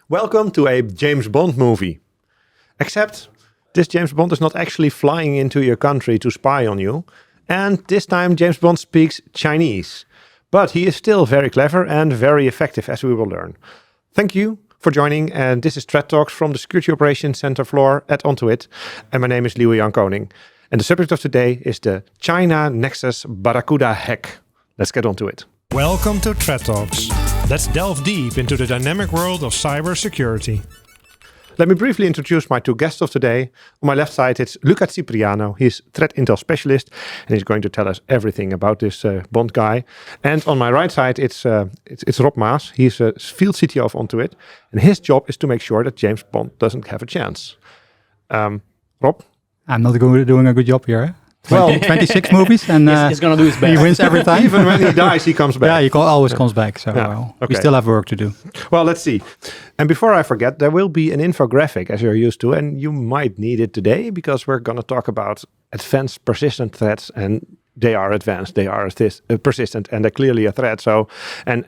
Welcome to a James Bond movie. Except this James Bond is not actually flying into your country to spy on you. And this time James Bond speaks Chinese. But he is still very clever and very effective, as we will learn. Thank you for joining. And this is Threat Talks from the Security Operations Center floor at Ontoit. And my name is Lieuwe Jan Koning. And the subject of today is the China Nexus Barracuda hack. Let's get on to it. Welcome to Threat Talks. Let's delve deep into the dynamic world of cybersecurity. Let me briefly introduce my two guests of today. On my left side, it's Luca Cipriano. He's threat intel specialist, and he's going to tell us everything about this Bond guy. And on my right side, it's Rob Maas. He's a field CTO of Ontoit, and his job is to make sure that James Bond doesn't have a chance. Rob? I'm not doing a good job here. 26 movies, and he's going to do his best. He wins every time. Even when he dies, he comes back. Yeah, he always comes back. So we still have work to do. Well, let's see. And before I forget, there will be an infographic, as you're used to, and you might need it today because we're going to talk about advanced persistent threats, and they are advanced, they are persistent, and they're clearly a threat. So, and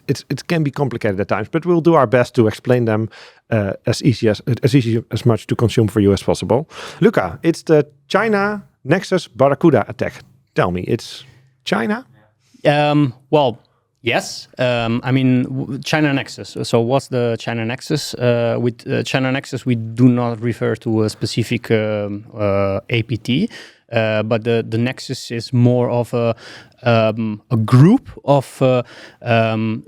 it can be complicated at times, but we'll do our best to explain them as much to consume for you as possible. Luca, it's the China Nexus Barracuda attack. Tell me, it's China? Well, yes. China Nexus. So what's the China Nexus? With China Nexus, we do not refer to a specific APT. But the Nexus is more of a group of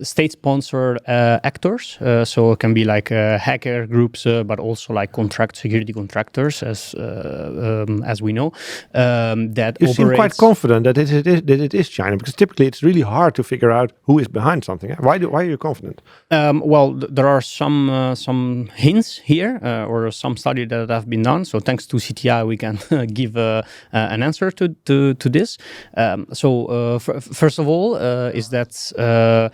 state-sponsored actors. So it can be like hacker groups, but also like security contractors, as we know. That you seem quite confident that it is China, because typically it's really hard to figure out who is behind something. Why are you confident? Well, there are some hints here, or some study that have been done. So thanks to CTI, we can give an answer to this. First of all, is that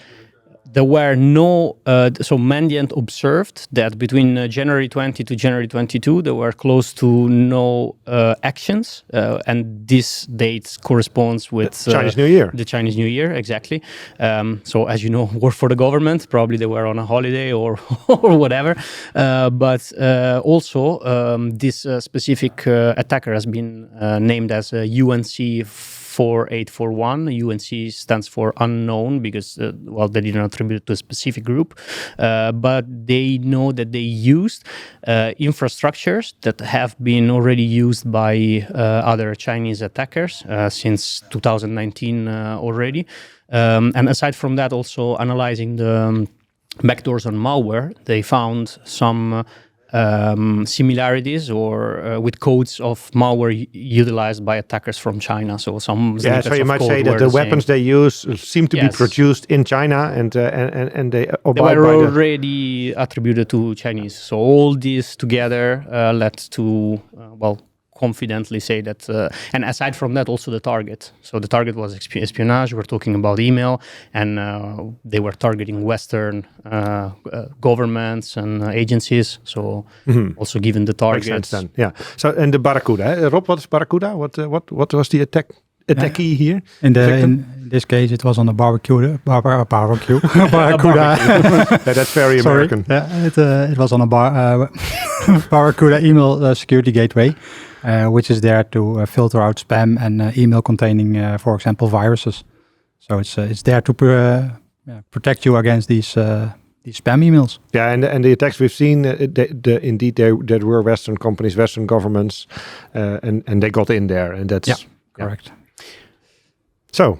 there were no, so Mandiant observed that between January 20 to January 22, there were close to no actions, and this date corresponds with Chinese New Year. The Chinese New Year, exactly. So as you know, work for the government, probably they were on a holiday or whatever. But also, this specific attacker has been named as UNC 4841. UNC stands for unknown because, they didn't attribute it to a specific group. But they know that they used infrastructures that have been already used by other Chinese attackers since 2019 already. And aside from that, also analyzing the backdoors on malware, they found some similarities or with codes of malware utilized by attackers from China. So so you might say that the weapons they use seem to be produced in China, and they were already attributed to Chinese. So all this together led to confidently say that, and aside from that, also the target. So the target was espionage. We're talking about email, and they were targeting Western governments and agencies. So also given the targets. Makes sense then. Yeah. So and the Barracuda, Rob, what is Barracuda? What was the attackee here? In this case, it was on a barbecue. Barracuda. That's very American. It was on a Barracuda email security gateway, which is there to filter out spam and email containing, for example, viruses. So it's there to protect you against these spam emails. Yeah, and the attacks we've seen, there were Western companies, Western governments, and they got in there, and that's correct. So,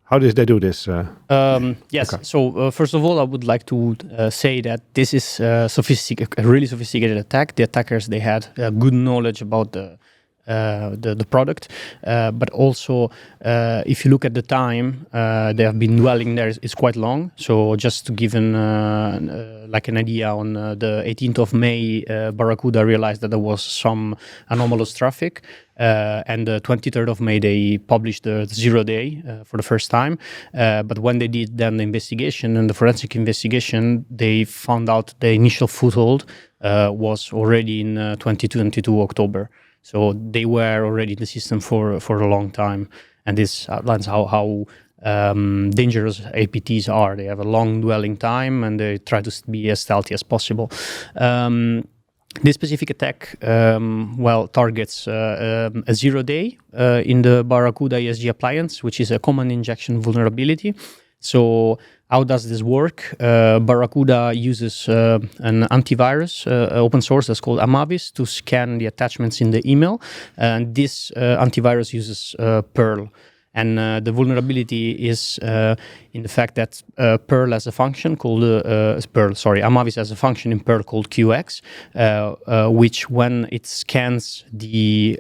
how did they do this? Yes. Okay. So first of all, I would like to say that this is a really sophisticated attack. The attackers, they had good knowledge about the product, but also if you look at the time they have been dwelling there, it's quite long. So just to give an idea, on the 18th of May, Barracuda realized that there was some anomalous traffic. And the 23rd of May, they published the 0 day for the first time. But when they did then the investigation and the forensic investigation, they found out the initial foothold was already in 2022 October. So they were already in the system for a long time. And this outlines how dangerous APTs are. They have a long dwelling time and they try to be as stealthy as possible. This specific attack, targets a 0-day in the Barracuda ESG appliance, which is a common injection vulnerability. So how does this work? Barracuda uses an antivirus, open source, that's called AMS-IX, to scan the attachments in the email. And this antivirus uses Perl. And the vulnerability is in the fact that Perl has a function called AMS-IX has a function in Perl called QX, which when it scans the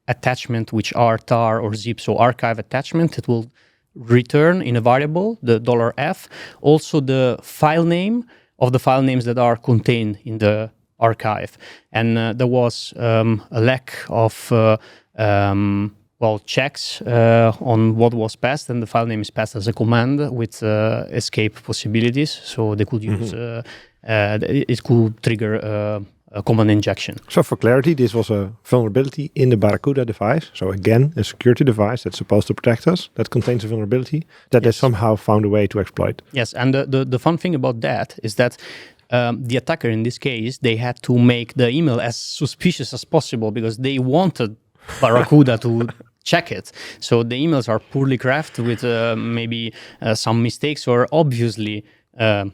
attachment, which are tar or zip, so archive attachment, it will return in a variable, the $F, also the file name of the file names that are contained in the archive. And there was a lack of checks on what was passed, and the file name is passed as a command with escape possibilities. So they could use it could trigger a command injection. So for clarity, this was a vulnerability in the Barracuda device. So again, a security device that's supposed to protect us, that contains a vulnerability that they somehow found a way to exploit. Yes, and the fun thing about that is that the attacker in this case, they had to make the email as suspicious as possible because they wanted Barracuda to check it. So the emails are poorly crafted with maybe some mistakes or obviously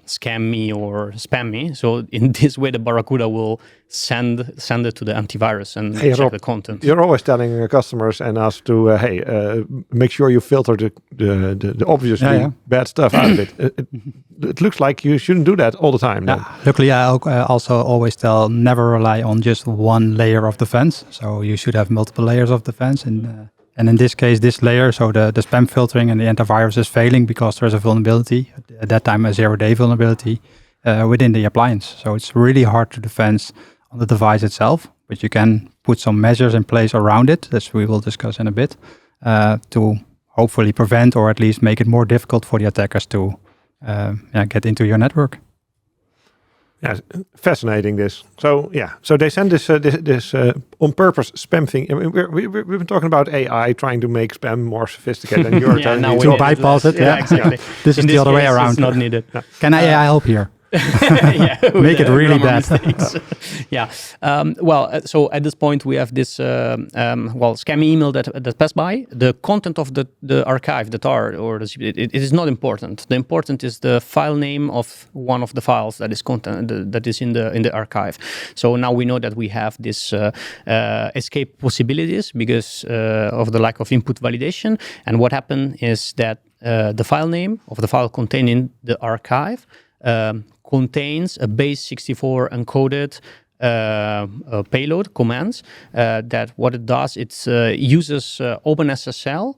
scam me or spam me. So in this way, the Barracuda will send it to the antivirus and check the content. You're always telling customers and us to, make sure you filter the obviously bad stuff out of it. It looks like you shouldn't do that all the time. Yeah. Luckily, I also always tell never rely on just one layer of defense. So you should have multiple layers of defense. And in this case, this layer, so the spam filtering and the antivirus is failing because there's a vulnerability, at that time a 0-day vulnerability within the appliance. So it's really hard to defend on the device itself, but you can put some measures in place around it, as we will discuss in a bit, to hopefully prevent or at least make it more difficult for the attackers to get into your network. Yeah, fascinating this. So they send this on purpose spam thing. I mean, we've been talking about AI trying to make spam more sophisticated, and you're telling me to bypass it. Yeah, exactly. This is the other way around. It's not needed. No. Can AI help here? Make it really bad. So at this point we have this scam email that passed by. The content of the archive, the tar or it is not important. The important is the file name of one of the files that is that is in the archive. So now we know that we have this escape possibilities because of the lack of input validation. And what happened is that the file name of the file contained in the archive contains a base 64 encoded payload commands that what it does, it uses OpenSSL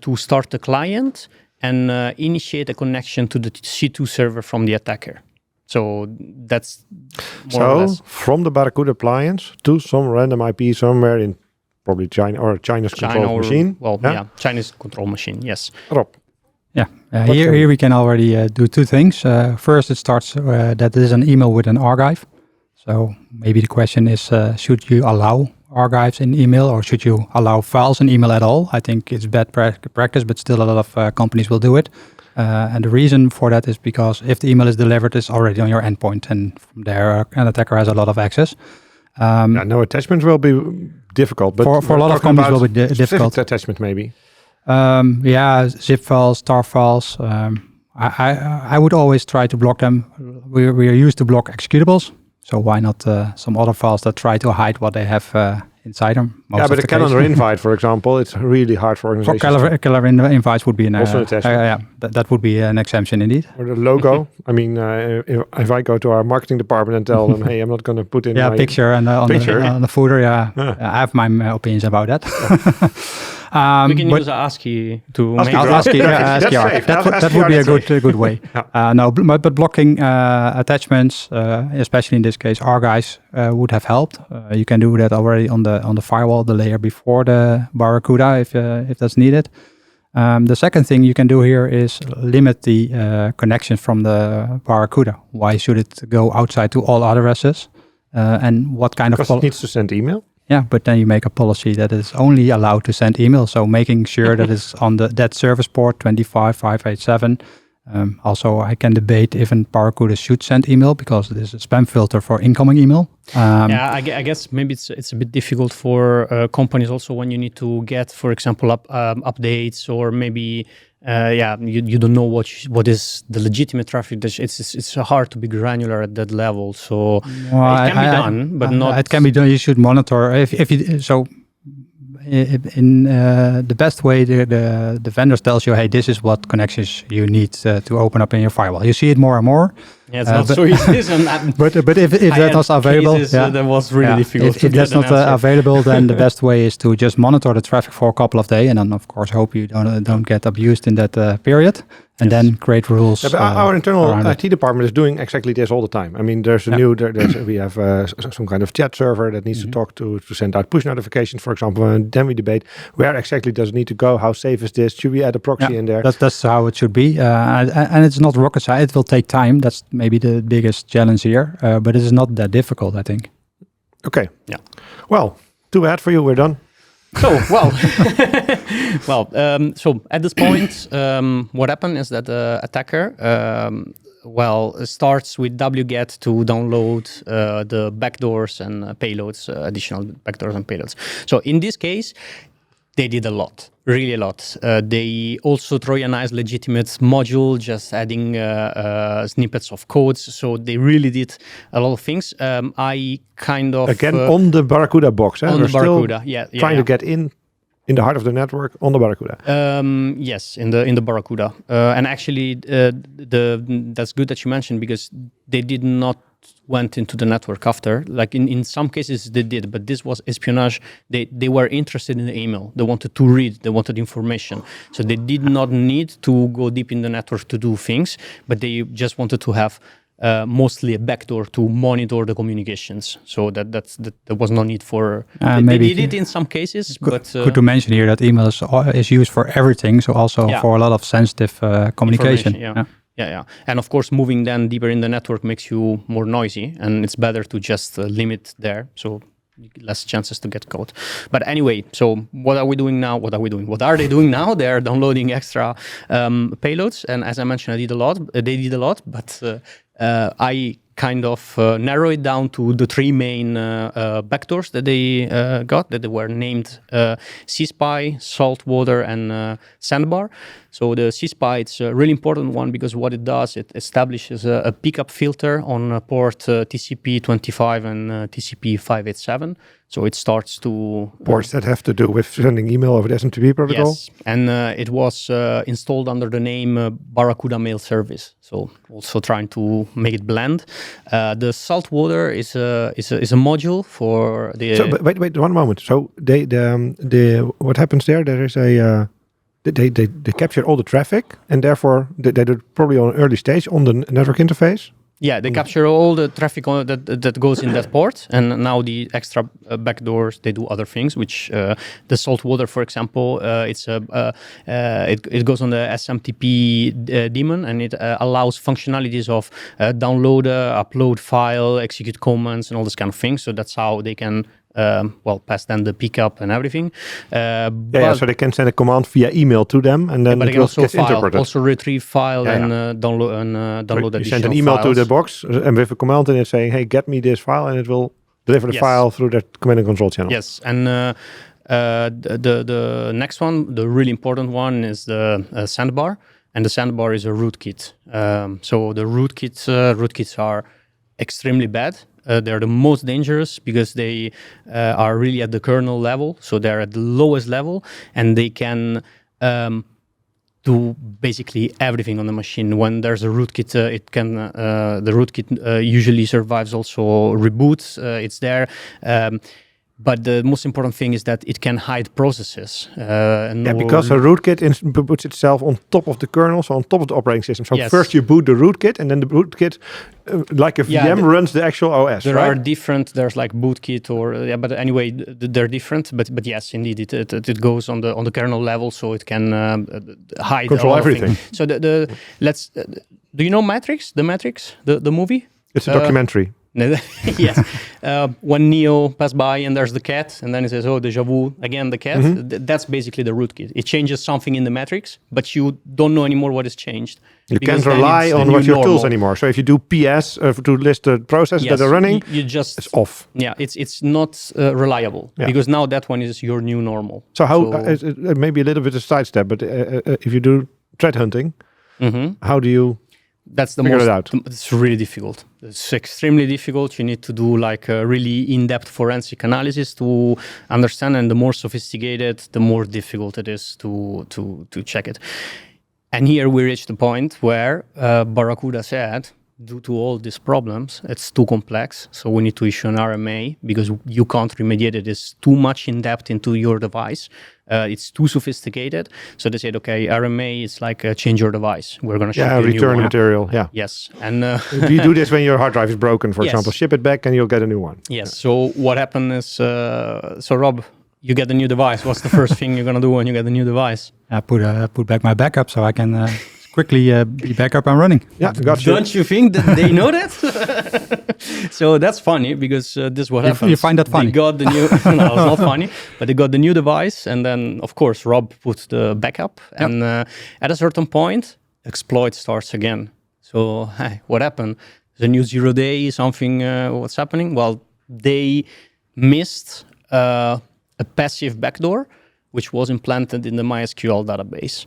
to start the client and initiate a connection to the C2 server from the attacker. So that's more or less. From the Barracuda appliance to some random IP somewhere in probably China or China's control machine. China's control machine, yes. Rob. Yeah, here we can already do two things. First, it starts that is an email with an archive. So maybe the question is, should you allow archives in email or should you allow files in email at all? I think it's bad practice, but still a lot of companies will do it. And the reason for that is because if the email is delivered, it's already on your endpoint, and from there, an attacker has a lot of access. No attachment will be difficult, but for a lot of companies will be difficult. Attachment maybe. Zip files, tar files. I would always try to block them. We are used to block executables, so why not some other files that try to hide what they have inside them? But a calendar invite, for example, it's really hard for organizations. For calendar invites would be an attachment. That would be an exemption indeed. Or the logo. I mean, if I go to our marketing department and tell them, hey, I'm not going to put in my picture and on the footer. I have my opinions about that. We can use ASCII to make ASCII. That would be a good way. But blocking attachments, especially in this case, archives, would have helped. You can do that already on the firewall, the layer before the Barracuda, if that's needed. The second thing you can do here is limit the connection from the Barracuda. Why should it go outside to all addresses? And what kind of... Because it needs to send email? Yeah, but then you make a policy that is only allowed to send email. So making sure that it's on that service port 25587. Also, I can debate if a Barracuda should send email because it is a spam filter for incoming email. I guess maybe it's a bit difficult for companies also when you need to get, for example, updates or maybe you don't know what is the legitimate traffic. It's hard to be granular at that level. So it can be done, but not. It can be done. You should monitor if you so. In the best way, the vendor tells you, hey, this is what connections you need to open up in your firewall. You see it more and more. Yeah, it's not so easy. But if that was available, that was really difficult. If that's not available, then the best way is to just monitor the traffic for a couple of days, and then of course hope you don't get abused in that period, and then create rules. But our internal IT department is doing exactly this all the time. I mean, there's we have some kind of chat server that needs to talk to send out push notifications, for example, and then we debate where exactly does it need to go, how safe is this, should we add a proxy in there? That's how it should be, and it's not rocket science. It will take time. That's maybe the biggest challenge here, but it is not that difficult, I think. Okay. Yeah. Well, too bad for you. We're done. So so at this point, what happened is that the attacker starts with wget to download the backdoors and payloads, additional backdoors and payloads. So in this case, they did a lot, really a lot. They also Trojanized legitimate module, just adding snippets of codes. So they really did a lot of things. I kind of... Again, on the Barracuda box. On the Barracuda, trying to get in the heart of the network on the Barracuda. Yes, in the Barracuda. And actually, that's good that you mentioned because they did not went into the network after. Like in some cases they did, but this was espionage. They were interested in the email. They wanted to read. They wanted information. So they did not need to go deep in the network to do things, but they just wanted to have mostly a backdoor to monitor the communications. So there was no need for... They did it in some cases, but... Good to mention here that email is used for everything, so also for a lot of sensitive communication. Yeah. And of course, moving then deeper in the network makes you more noisy, and it's better to just limit there, so less chances to get caught. But anyway, so what are we doing now? What are they doing now? They're downloading extra payloads, and as I mentioned, they did a lot, but I kind of narrow it down to the three main backdoors that they got, that they were named C-Spy, Saltwater, and Sandbar. So the C-Spy, it's a really important one because what it does, it establishes a pickup filter on port TCP25 and TCP587. So it starts to... Ports that have to do with sending email over the SMTP protocol? Yes, and it was installed under the name Barracuda Mail Service. So also trying to make it blend. The Saltwater is a module for the... So, wait, 1 moment. So what happens there? There is a... They capture all the traffic, and therefore they do it probably on an early stage on the network interface. Yeah, they capture all the traffic that goes in that port, and now the extra backdoors, they do other things. Which the Saltwater, for example, it goes on the SMTP daemon, and it allows functionalities of download, upload file, execute commands, and all this kind of things. So that's how they can pass then the pickup and everything. So they can send a command via email to them, and then it gets interpreted. Also retrieve file and download. You send an email to the box and with a command in it saying, "Hey, get me this file," and it will deliver the file through that command and control channel. Yes, and the next one, the really important one, is the Sandbar, and the Sandbar is a rootkit. So the rootkits are extremely bad. They're the most dangerous because they are really at the kernel level, so they're at the lowest level, and they can do basically everything on the machine. When there's a rootkit, the rootkit usually survives also reboots. It's there. But the most important thing is that it can hide processes. Because a rootkit puts itself on top of the kernel, so on top of the operating system. So first you boot the rootkit, and then the rootkit, like a VM, runs the actual OS. There are different. There's like bootkit, but anyway, they're different. But yes, indeed, it goes on the kernel level, so it can hide control everything. So let's. Do you know Matrix? The Matrix, the movie? It's a documentary. Yes. when Neo pass by and there's the cat, and then it says, "Oh, déjà vu again, the cat." That's basically the rootkit. It changes something in the matrix, but you don't know anymore what has changed. You can't rely on what your tools anymore. So if you do PS to list the processes that are running, it's off. Yeah, it's not reliable because now that one is your new normal. So how maybe a little bit of sidestep, but if you do threat hunting, how do you? That's the figure most. It out? It's really difficult. It's extremely difficult. You need to do like a really in-depth forensic analysis to understand, and the more sophisticated, the more difficult it is to check it. And here we reach the point where Barracuda said, due to all these problems, it's too complex, so we need to issue an RMA because you can't remediate it. It's too much in depth into your device. It's too sophisticated. So they said, okay, RMA is like change your device. We're going to ship you a new return one. material. Yeah. Yes. And you do this when your hard drive is broken, for example. Ship it back and you'll get a new one. Yes. So what happened is, so Rob, you get a new device. What's the first thing you're going to do when you get a new device? I put back my backup so I can quickly be back up and running. Yeah, got you. Don't you think that they know that? So that's funny because this is what happens. You find that funny? They got the new. No, it's not funny. But they got the new device, and then of course Rob puts the backup, and at a certain point, exploit starts again. So hey, what happened? The new 0 day, something. What's happening? Well, they missed a passive backdoor, which was implanted in the MySQL database.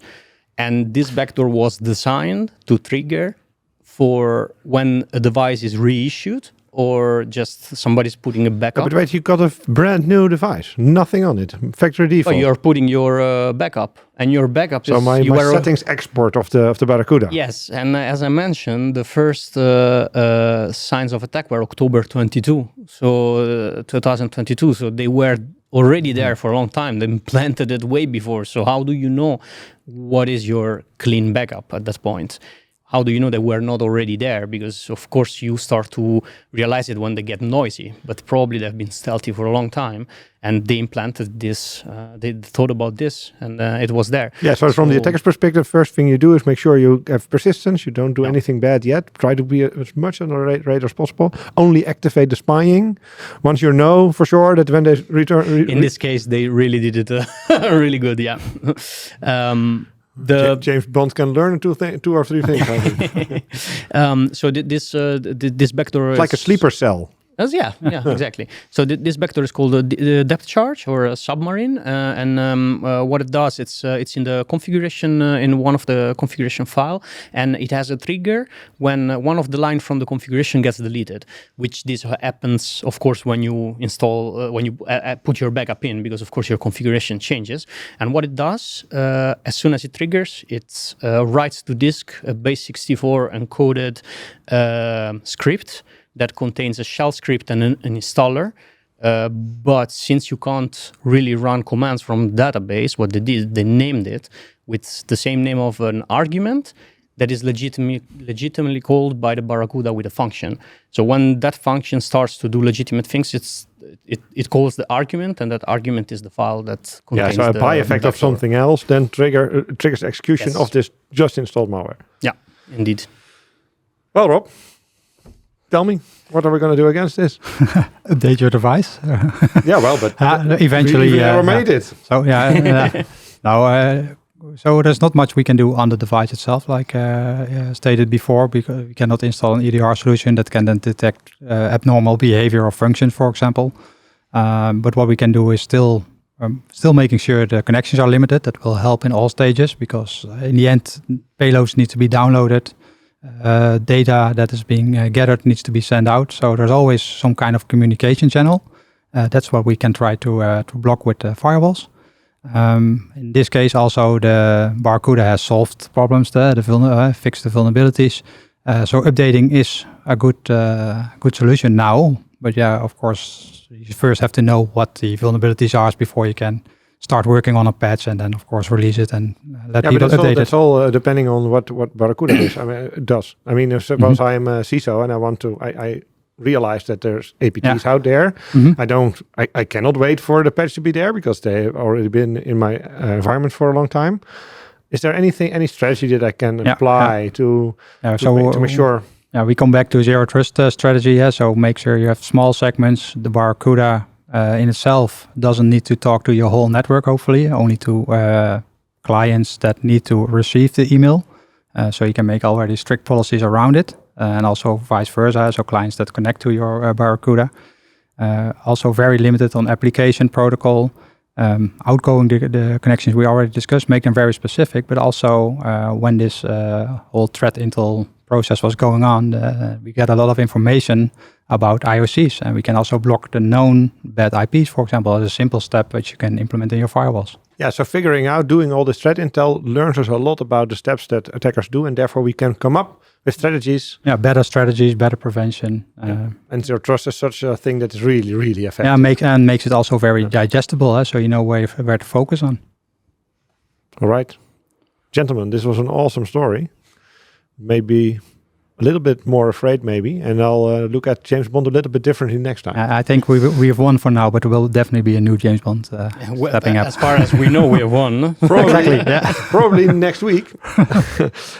And this backdoor was designed to trigger for when a device is reissued or just somebody's putting a backup. But wait, you got a brand new device, nothing on it, factory default. Oh, you're putting your backup, and your backup so is... my settings export of the Barracuda. Yes, and as I mentioned, the first signs of attack were October 22, so 2022. So they were already there for a long time. They implanted it way before. So how do you know what is your clean backup at that point? How do you know that we're not already there? Because of course you start to realize it when they get noisy, but probably they've been stealthy for a long time and they implanted this, they thought about this and it was there. Yeah, so from the attacker's perspective, first thing you do is make sure you have persistence, you don't do anything bad yet, try to be as much on the radar as possible, only activate the spying once you know for sure that when they return... In this case, they really did it really good, yeah. James Bond can learn two or three things. I think. So this backdoor it's like a sleeper cell. Yeah, exactly. So this backdoor is called a depth charge or a submarine, and what it does, it's in the configuration in one of the configuration file, and it has a trigger when one of the line from the configuration gets deleted, which this happens, of course, when you install when you put your backup in, because of course your configuration changes. And what it does, as soon as it triggers, it writes to disk a base64 encoded script that contains a shell script and an installer. But since you can't really run commands from database, what they did, they named it with the same name of an argument that is legitimately called by the Barracuda with a function. So when that function starts to do legitimate things, it calls the argument, and that argument is the file that contains so a by effect of something else then triggers the execution of this just installed malware. Yeah, indeed. Well, Rob, tell me, what are we going to do against this? Update your device. Yeah, well, but eventually we never made it. So so there's not much we can do on the device itself, like stated before, because we cannot install an EDR solution that can then detect abnormal behavior or functions, for example. But what we can do is still making sure the connections are limited. That will help in all stages, because in the end, payloads need to be downloaded. Data that is being gathered needs to be sent out. So there's always some kind of communication channel. That's what we can try to block with firewalls. In this case, also the Barracuda has solved problems there, fixed the vulnerabilities. So updating is a good solution now. But yeah, of course, you first have to know what the vulnerabilities are before you can start working on a patch and then, of course, release it and let people update it. That's all depending on what Barracuda is. Does. I mean, suppose I am a CISO and I realize that there's APTs out there. I cannot wait for the patch to be there because they've already been in my environment for a long time. Is there any strategy that I can apply to make sure? Yeah, we come back to zero trust strategy. Yeah, so make sure you have small segments. The Barracuda in itself doesn't need to talk to your whole network, hopefully, only to clients that need to receive the email. So you can make already strict policies around it, and also vice versa, so clients that connect to your Barracuda. Also very limited on application protocol. Outgoing the connections we already discussed, make them very specific, but also when this whole threat intel process was going on, we get a lot of information about IOCs, and we can also block the known bad IPs, for example, as a simple step which you can implement in your firewalls. Yeah, so figuring out, doing all this threat intel learns us a lot about the steps that attackers do, and therefore we can come up with strategies. Yeah, better strategies, better prevention. And zero trust is such a thing that is really, really effective. Yeah, makes it also very digestible, so you know where to focus on. All right. Gentlemen, this was an awesome story. Maybe a little bit more afraid, maybe, and I'll look at James Bond a little bit differently next time. I think we have won for now, but there will definitely be a new James Bond stepping up. As far as we know, we have won. Probably, probably next week.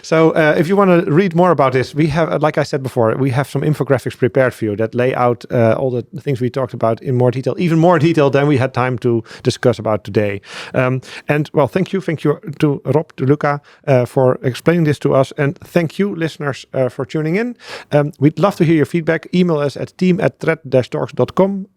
So if you want to read more about this, we have, like I said before, we have some infographics prepared for you that lay out all the things we talked about in more detail, even more detail than we had time to discuss about today. And well, thank you to Rob, to Luca for explaining this to us, and thank you, listeners, for tuning in. We'd love to hear your feedback. Email us at team@threat-talks.com,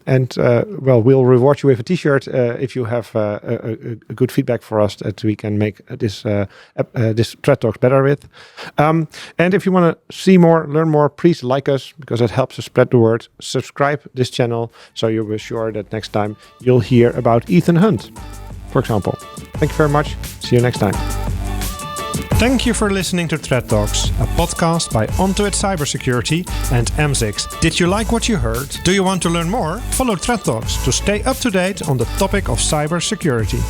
and well, we'll reward you with a t-shirt if you have a good feedback for us that we can make this Threat Talks better with. And if you want to see more, learn more, please like us, because it helps us spread the word. Subscribe this channel so you'll be sure that next time you'll hear about Ethan Hunt, for example. Thank you very much. See you next time. Thank you for listening to Threat Talks, a podcast by Onto It Cybersecurity and AMS-IX. Did you like what you heard? Do you want to learn more? Follow Threat Talks to stay up to date on the topic of cybersecurity.